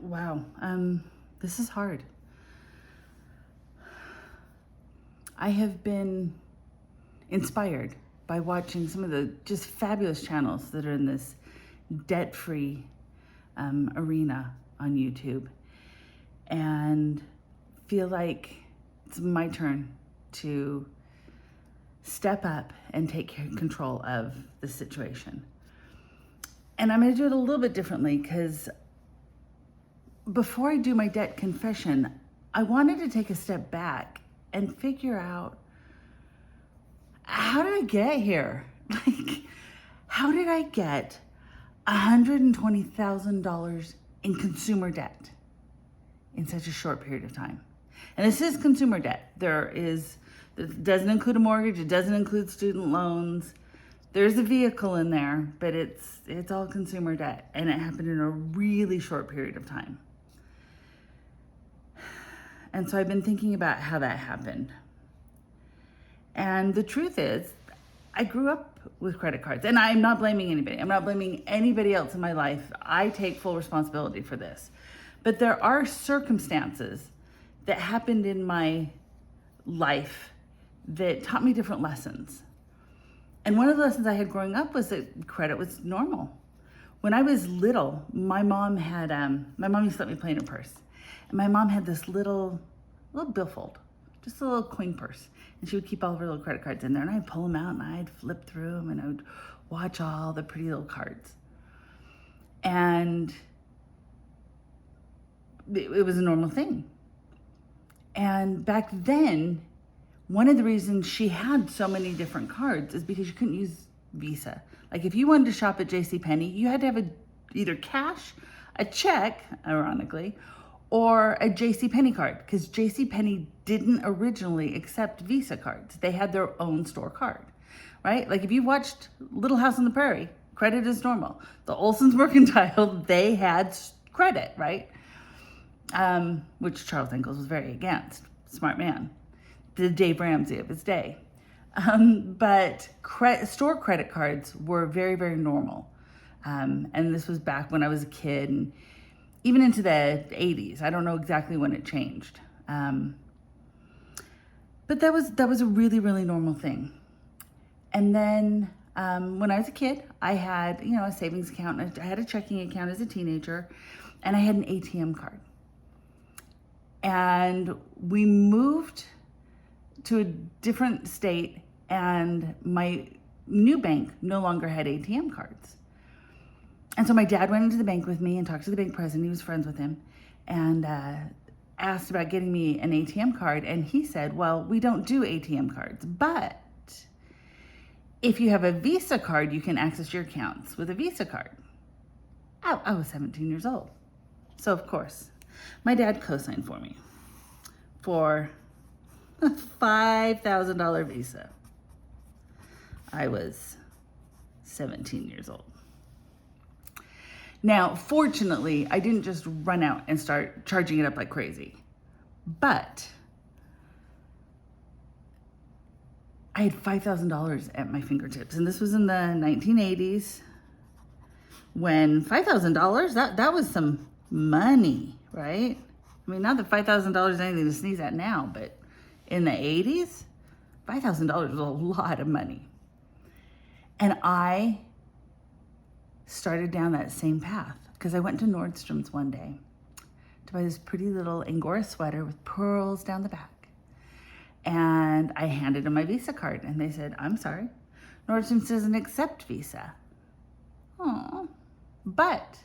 Wow. This is hard. I have been inspired by watching some of the just fabulous channels that are in this debt-free arena on YouTube, and feel like it's my turn to step up and take control of the situation. And I'm going to do it a little bit differently because before I do my debt confession, I wanted to take a step back and figure out, how did I get here? Like, how did I get $120,000 in consumer debt in such a short period of time? And this is consumer debt. It doesn't include a mortgage, it doesn't include student loans. There's a vehicle in there, but it's all consumer debt, and it happened in a really short period of time. And so I've been thinking about how that happened. And the truth is, I grew up with credit cards, and I'm not blaming anybody. I'm not blaming anybody else in my life. I take full responsibility for this. But there are circumstances that happened in my life that taught me different lessons. And one of the lessons I had growing up was that credit was normal. When I was little, my mom used to let me play in her purse. And my mom had this little billfold, just a little coin purse. And she would keep all of her little credit cards in there. And I'd pull them out and I'd flip through them and I would watch all the pretty little cards. And it was a normal thing. And back then, one of the reasons she had so many different cards is because you couldn't use Visa. Like if you wanted to shop at JCPenney, you had to have either cash, a check, ironically, or a JCPenney card, because JCPenney didn't originally accept Visa cards. They had their own store card, right? Like if you watched Little House on the Prairie, credit is normal. The Olson's Mercantile, they had credit, right? Which Charles Ingalls was very against. Smart man. The Dave Ramsey of his day. But store credit cards were very, very normal. And this was back when I was a kid, and even into the 80s. I don't know exactly when it changed. But that was a really, really normal thing. And then when I was a kid, I had, a savings account. I had a checking account as a teenager, and I had an ATM card. And we moved to a different state, and my new bank no longer had ATM cards. And so my dad went into the bank with me and talked to the bank president. He was friends with him, and asked about getting me an ATM card. And he said, well, we don't do ATM cards, but if you have a Visa card, you can access your accounts with a Visa card. I was 17 years old. So of course, my dad co-signed for me for a $5,000 Visa. I was 17 years old. Now, fortunately, I didn't just run out and start charging it up like crazy, but I had $5,000 at my fingertips. And this was in the 1980s, when $5,000, that was some money, right? I mean, not that $5,000 is anything to sneeze at now, but in the 80s, $5,000 was a lot of money. And I started down that same path because I went to Nordstrom's one day to buy this pretty little Angora sweater with pearls down the back. And I handed them my Visa card, and they said, I'm sorry, Nordstrom's doesn't accept Visa. Oh, but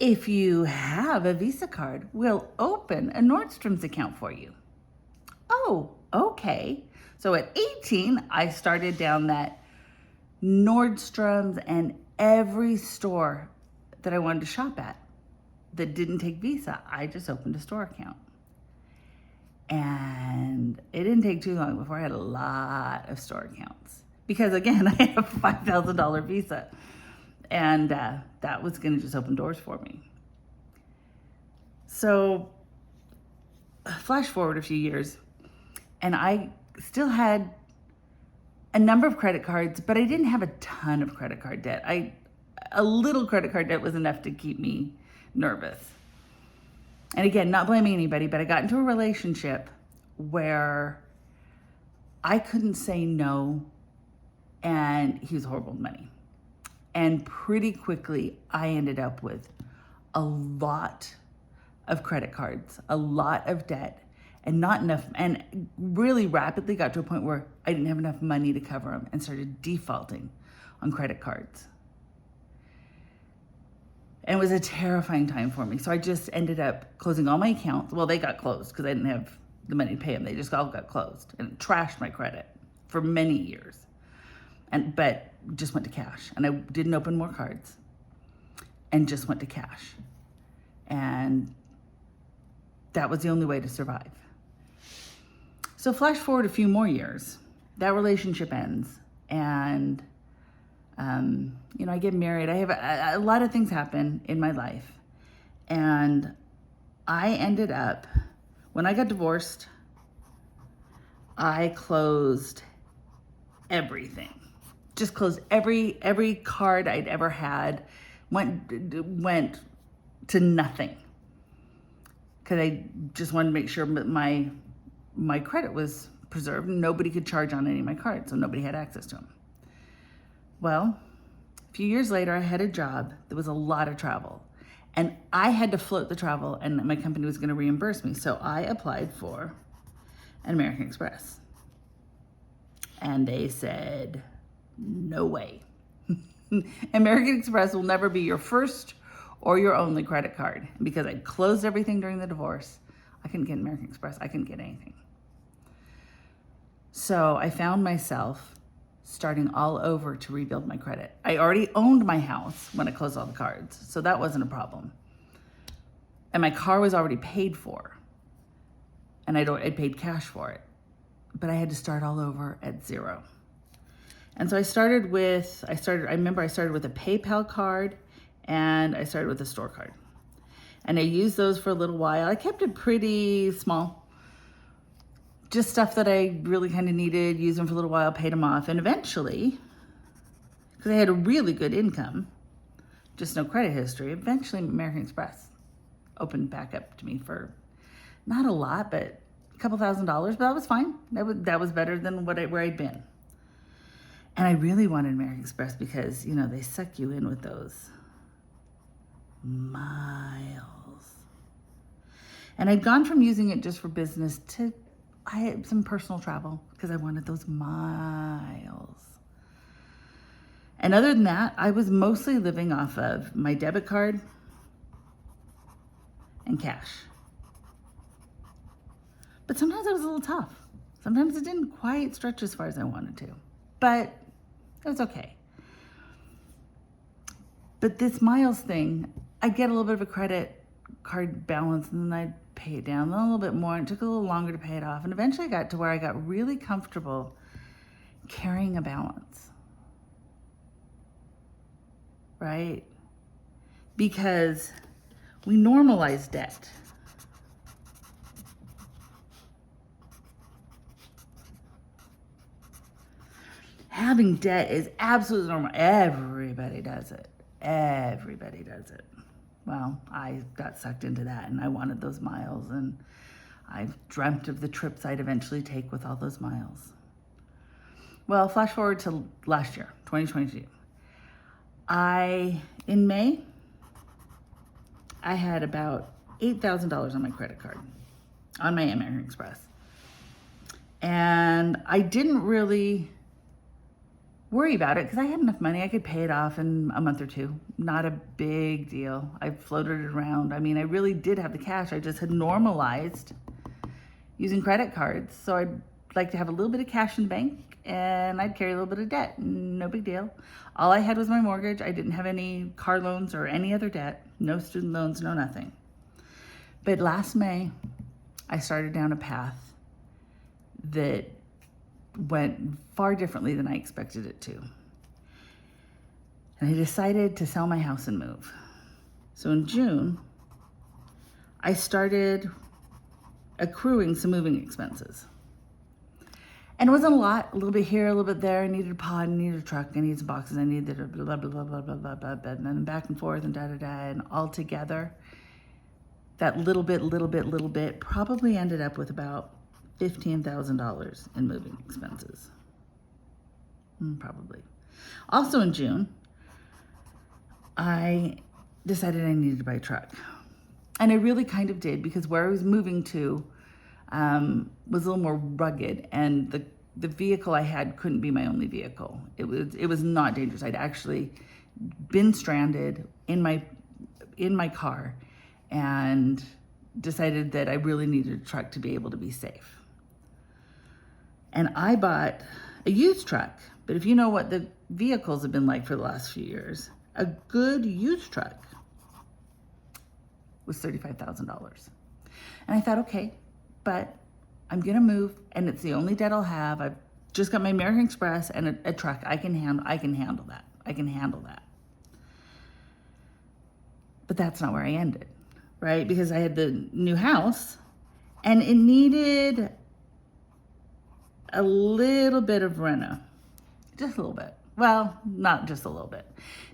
if you have a Visa card, we'll open a Nordstrom's account for you. Oh, okay. So at 18, I started down that Nordstrom's, and every store that I wanted to shop at that didn't take Visa, I just opened a store account. And it didn't take too long before I had a lot of store accounts. Because again, I have a $5,000 Visa. And that was gonna just open doors for me. So flash forward a few years, and I still had a number of credit cards, but I didn't have a ton of credit card debt. A little credit card debt was enough to keep me nervous. And again, not blaming anybody, but I got into a relationship where I couldn't say no, and he was horrible with money. And pretty quickly, I ended up with a lot of credit cards, a lot of debt, and not enough, and really rapidly got to a point where I didn't have enough money to cover them and started defaulting on credit cards. And it was a terrifying time for me. So I just ended up closing all my accounts. Well, they got closed because I didn't have the money to pay them. They just all got closed, and it trashed my credit for many years. But just went to cash, and I didn't open more cards, and just went to cash. And that was the only way to survive. So flash forward a few more years, that relationship ends, and I get married. I have a lot of things happen in my life. And I ended up, when I got divorced, I closed everything. Just closed every card I'd ever had, went to nothing. Because I just wanted to make sure that my credit was preserved. Nobody could charge on any of my cards, so nobody had access to them. Well, a few years later, I had a job that was a lot of travel, and I had to float the travel, and my company was going to reimburse me. So I applied for an American Express, and they said, no way. American Express will never be your first or your only credit card. And because I closed everything during the divorce, I couldn't get American Express. I couldn't get anything. So I found myself starting all over to rebuild my credit. I already owned my house when I closed all the cards, so that wasn't a problem. And my car was already paid for, and I paid cash for it. But I had to start all over at zero. And so I remember I started with a PayPal card, and I started with a store card. And I used those for a little while. I kept it pretty small. Just stuff that I really kind of needed, used them for a little while, paid them off. And eventually, because I had a really good income, just no credit history, eventually American Express opened back up to me for not a lot, but a couple $1,000, but that was fine. That was better than where I'd been. And I really wanted American Express because, they suck you in with those miles. And I'd gone from using it just for business to I had some personal travel because I wanted those miles. And other than that, I was mostly living off of my debit card and cash. But sometimes it was a little tough. Sometimes it didn't quite stretch as far as I wanted to, but it was okay. But this miles thing, I get a little bit of a credit card balance, and then I'd pay it down, then a little bit more, and it took a little longer to pay it off. And eventually I got to where I got really comfortable carrying a balance, right? Because we normalize debt. Having debt is absolutely normal. Everybody does it. Everybody does it. Well, I got sucked into that, and I wanted those miles, and I dreamt of the trips I'd eventually take with all those miles. Well, flash forward to last year, 2022. In May, I had about $8,000 on my credit card, on my American Express. And I didn't really worry about it because I had enough money. I could pay it off in a month or two. Not a big deal. I floated it around. I really did have the cash. I just had normalized using credit cards. So I'd like to have a little bit of cash in the bank, and I'd carry a little bit of debt. No big deal. All I had was my mortgage. I didn't have any car loans or any other debt. No student loans, no nothing. But last May, I started down a path that went far differently than I expected it to. And I decided to sell my house and move. So in June, I started accruing some moving expenses. And it wasn't a lot, a little bit here, a little bit there. I needed a pod, I needed a truck, I needed some boxes, I needed a blah, blah, blah, blah, blah, blah, blah, blah, and then back and forth and da-da-da, and all together, that little bit probably ended up with about $15,000 in moving expenses. Probably. Also in June, I decided I needed to buy a truck. And I really kind of did, because where I was moving to was a little more rugged, and the vehicle I had couldn't be my only vehicle. It was not dangerous. I'd actually been stranded in my car and decided that I really needed a truck to be able to be safe. And I bought a used truck. But if you know what the vehicles have been like for the last few years, a good used truck was $35,000. And I thought, okay, but I'm gonna move, and it's the only debt I'll have. I've just got my American Express and a truck. I can handle that. I can handle that. But that's not where I ended, right? Because I had the new house, and it needed a little bit of reno, just a little bit. Well, not just a little bit.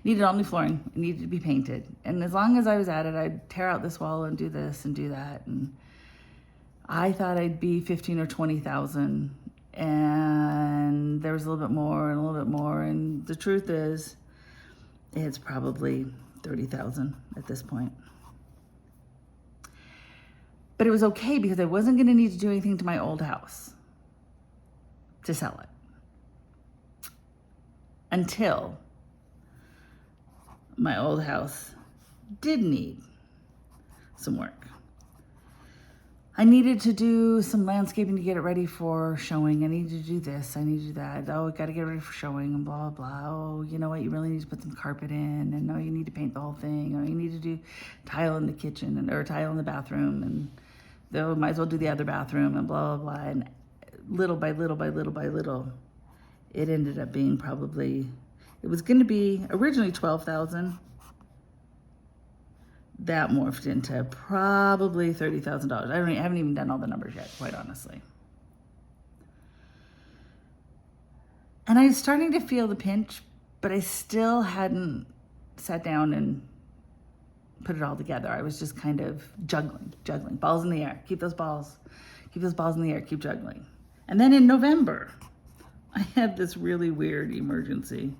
Needed all new flooring. It needed to be painted. And as long as I was at it, I'd tear out this wall and do this and do that. And I thought I'd be 15 or 20,000, and there was a little bit more and a little bit more. And the truth is, it's probably 30,000 at this point. But it was okay, because I wasn't going to need to do anything to my old house to sell it, until my old house did need some work. I needed to do some landscaping to get it ready for showing. I needed to do this, I need to do that. Oh, I gotta get ready for showing, and blah, blah. Oh, you know what, you really need to put some carpet in, and no, you need to paint the whole thing, or you need to do tile in the kitchen, or tile in the bathroom, and though might as well do the other bathroom, and blah, blah, blah. And little by little, it ended up being it was gonna be originally 12,000. That morphed into probably $30,000. I haven't even done all the numbers yet, quite honestly. And I was starting to feel the pinch, but I still hadn't sat down and put it all together. I was just kind of juggling, balls in the air. Keep those balls in the air, keep juggling. And then in November, I had this really weird emergency,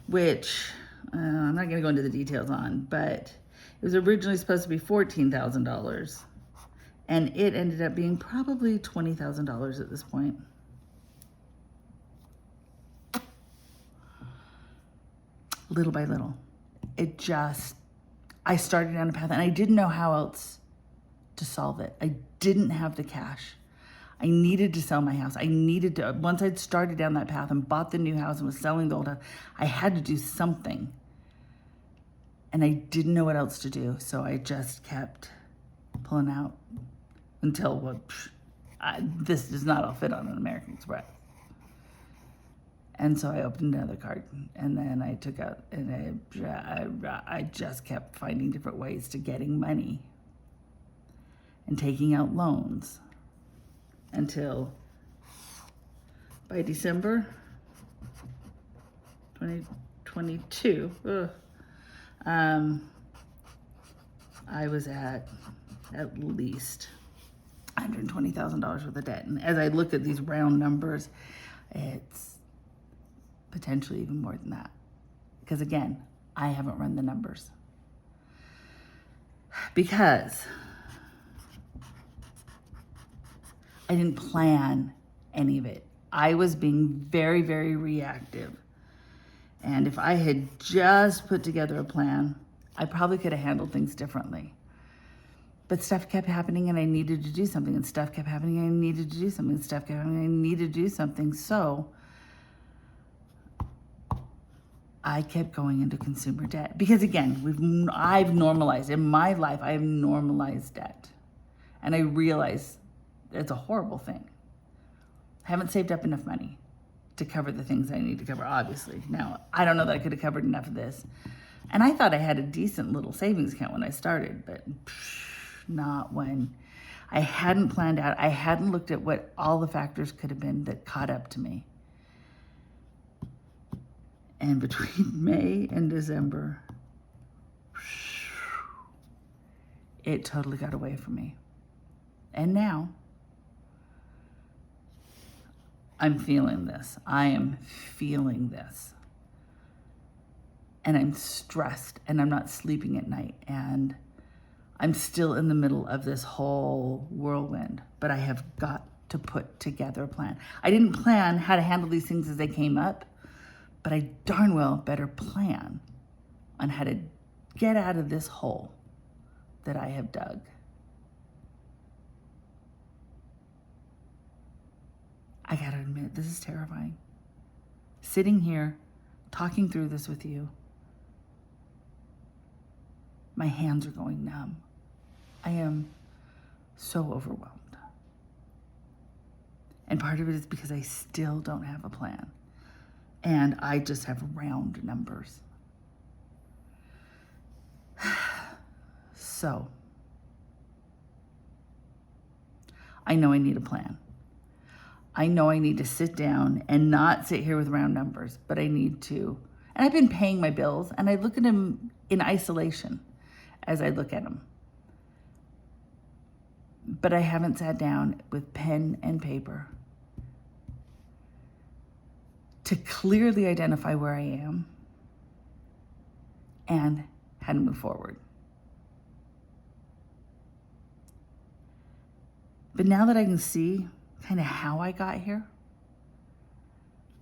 which I'm not gonna go into the details on, but it was originally supposed to be $14,000, and it ended up being probably $20,000 at this point. Little by little, I started down a path, and I didn't know how else to solve it. I didn't have the cash. I needed to sell my house. Once I'd started down that path and bought the new house and was selling the old house, I had to do something. And I didn't know what else to do, so I just kept pulling out until this does not all fit on an American Express. And so I opened another card, and then I took out, and I just kept finding different ways to getting money and taking out loans, until by December 2022, I was at least $120,000 worth of debt. And as I look at these round numbers, it's potentially even more than that. Because again, I haven't run the numbers. Because I didn't plan any of it. I was being very, very reactive. And if I had just put together a plan, I probably could have handled things differently. But stuff kept happening, and I needed to do something, and stuff kept happening, and I needed to do something, and stuff kept happening, and I needed to do something. So I kept going into consumer debt. Because again, I've normalized, in my life, I have normalized debt. And I realize it's a horrible thing. I haven't saved up enough money to cover the things I need to cover, obviously. Now, I don't know that I could have covered enough of this. And I thought I had a decent little savings account when I started, but not when I hadn't planned out. I hadn't looked at what all the factors could have been that caught up to me. And between May and December, it totally got away from me. And now I'm feeling this. I am feeling this. And I'm stressed and I'm not sleeping at night. And I'm still in the middle of this whole whirlwind, but I have got to put together a plan. I didn't plan how to handle these things as they came up, but I darn well better plan on how to get out of this hole that I have dug. I gotta admit, this is terrifying. Sitting here, talking through this with you, my hands are going numb. I am so overwhelmed. And part of it is because I still don't have a plan. And I just have round numbers. So, I know I need a plan. I know I need to sit down and not sit here with round numbers, but I need to. And I've been paying my bills, and I look at them in isolation as I look at them. But I haven't sat down with pen and paper to clearly identify where I am and how to move forward. But now that I can see kind of how I got here,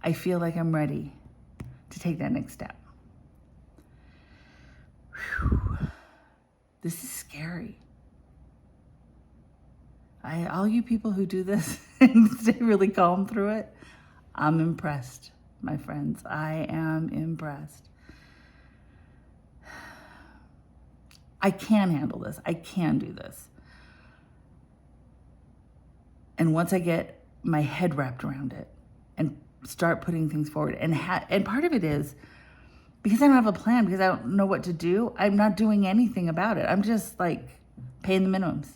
I feel like I'm ready to take that next step. Whew. This is scary. All you people who do this and stay really calm through it, I'm impressed, my friends. I am impressed. I can handle this. I can do this. And once I get my head wrapped around it and start putting things forward, and part of it is because I don't have a plan, because I don't know what to do, I'm not doing anything about it. I'm just like paying the minimums.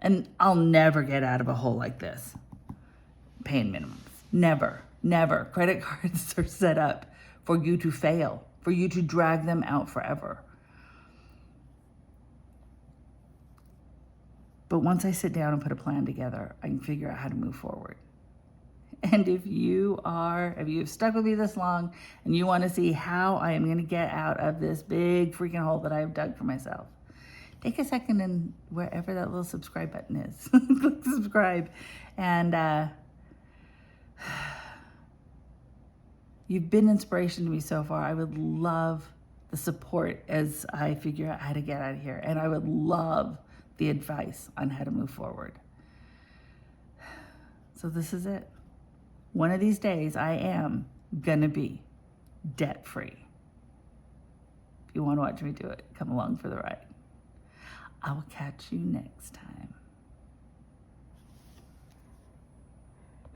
And I'll never get out of a hole like this. Paying minimums. Never, never. Credit cards are set up for you to fail, for you to drag them out forever. But once I sit down and put a plan together, I can figure out how to move forward. And if you've stuck with me this long and you want to see how I am going to get out of this big freaking hole that I've dug for myself, take a second and wherever that little subscribe button is, click subscribe. And you've been inspiration to me so far. I would love the support as I figure out how to get out of here. And I would love the advice on how to move forward. So this is it. One of these days, I am gonna be debt-free. If you want to watch me do it, come along for the ride. I will catch you next time.